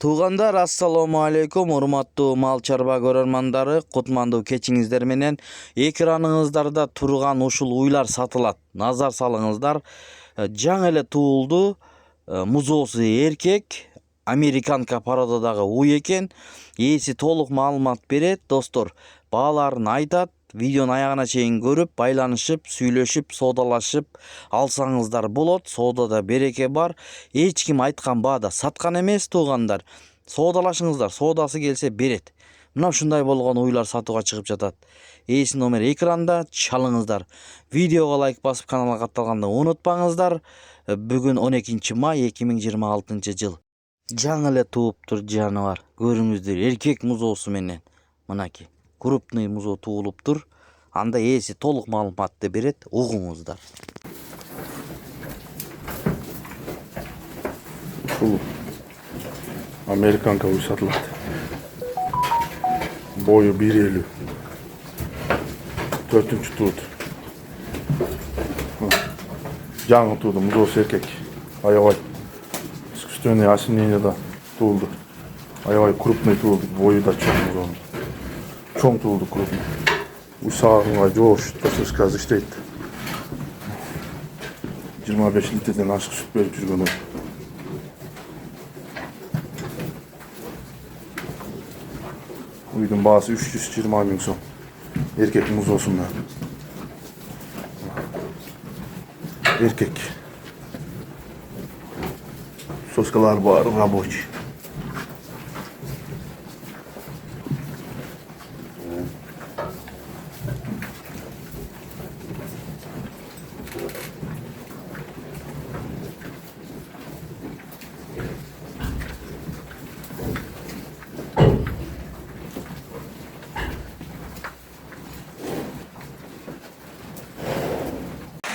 Tуугандар, assalomu alaykum, урматтуу мал чарба көрөрмандары, кутмандуу кечиңиздер менен экраныңыздарда турган ушул уйлар сатылат. Назар салыңыздар. Жаңы эле туулду, музоосу эркек, американка породадагы уй экен. Ээси толук маалымат берет, достор. Бааларын айтат. Видеону аягына чейин көрүп, байланышып, сүйлөшүп, соодалашып алсаңыздар болот. Соодада береке бар. Эч ким айткан баада саткан эмес, туугандар. Соодалашыңыздар, соодасы келсе берет. Мына ушундай болгон уйлар сатууга чыгып жатат. Ээси номер экранда, чалыңыздар. Видеого лайк басып каналга катталганды унутпаңыздар. Бүгүн 12 май 2026 жыл. Жаңы эле тууптур жаныбар. Көрүңүздөр, эркек музоосу менен. Мынакей, крупный музоо туулуптур. Анда ээси толук маалыматты берет, угуңуздар. Бұл американка уй сатылат. Бойы 1.50. 4-чү туут. Жаңы тууду, музоосу эркек. Аябай искусственный осеннениеда туулду. Аябай крупный туулду, бойу да чоң музоонун. Чоң туулду, крупный. Уй сагынга жоош, тосуска иштейт. 25 литрден ашык сүт берип жүргөн. Uydun bağısı 320 bin son. Erkek muzosunda. Erkek. Soskalar var, raboç.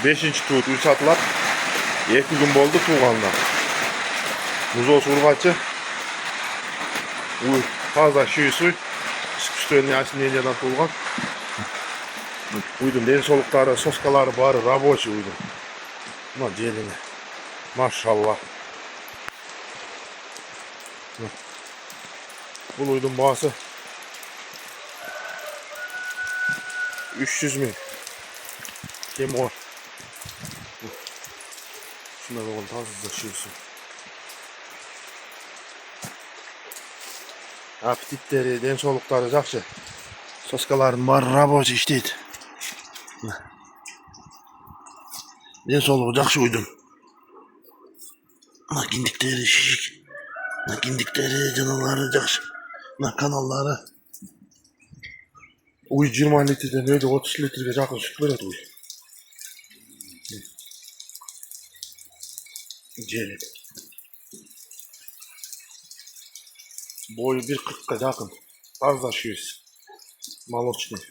Beşinci tuğut uy satılap. 2 gün boldu tuğanla. Muzos urgaçı. Uy fazla şuyusu. Искусственный осеннениедан tuğulgan. Uydun den soluktары, soskalары bari рабочий uydun. Buna jelini. Maşallah. Bu uydun bağısı 300 bin. Kim o? Şuna da onu taşıyorsun. Apetitleri, den solukları жақсы. Soskaların var, raboç işteydi. Den soluğu жақсы uydum. Kindikleri şişik. Kindikleri, canaları жақсы. Kanalları. Uy 20 litreden öyle 30 litreye жақын süt veredi uy. Jelin. Boyu 1.40'a жақын. Fazla şuyuz. Молочный.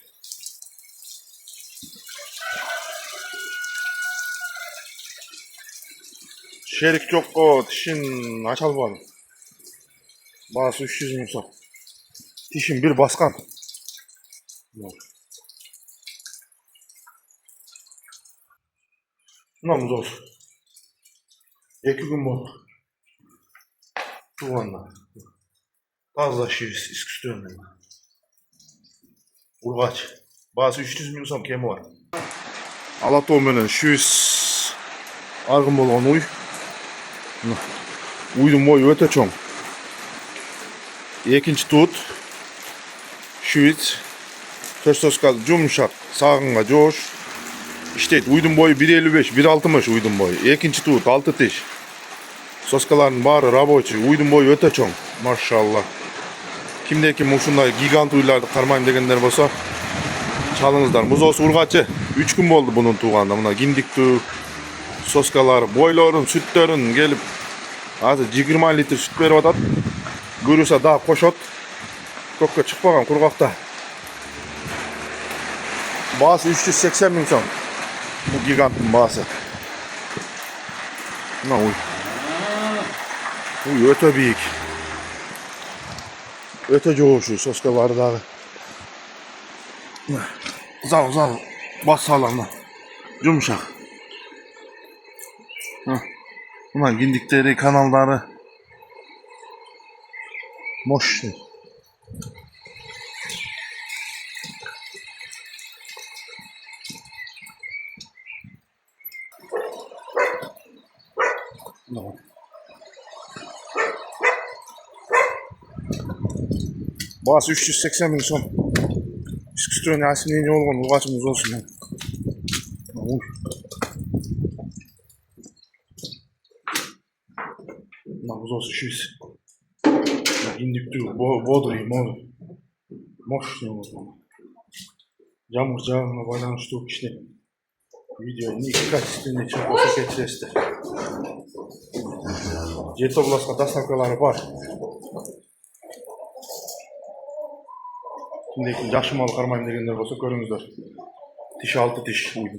Şerik yok o. Dişin açalmadı. Bağısı 300 bin son. Dişin bir baskan. Namız olsun. 2 gün oldu. Tuğanla. Fazla şiris, искусственный. Urgaç. Bazı 300 bin son kemi var. Alatoğ menen 200 argın bolğan uy. Uydun boyu öte çoğun. Ekinci tuğut. 200. Töstoskal jumuşak, sağınga joş. İşte uydun boyu 1.55, 1.60 uydun boyu. Ekinci tuğut 6 tiş. Soskaların bari raboçi, uydun boyu öte çoğun. Maşallah. Kimdeki ушундай gigant uylарды кармайм дегендер болсо, çalыңыздар. Музоосу ургачы. 3 gün болду bunun туğanda. Мына киндиктүү соскалары, бойлорун, сүттөрүн келип, азыр 20 литр сүт берип атат. Көрүсө да кошот. Көккө чыкпаган кургакта. Bağısı 380 bin son. Bu gigantın bağısı. Buna uy. Uy öte büyük. Öte coğuşu soskaları dağı. Zal bas sağlamla. Yumuşak. Buna gindikleri kanalları. Мощный. Давай. Bası 380 bin son. Üsküströn Yasin'in ne olgun uğaçımız olsun. Yani. Uy. Nabız olsun şu biz. İndik diyor. Bodri, mor. Moş ne oldu? Yağmur cağımla bağlanıştı o kişi. Video iki kalitesinde çok olsa geçiresti. Жеті обласқа доставкалары бар. Şimdi yaxşı mal қармаймын дегендер болса көріңіздер. Тиш 6 тиш uydu.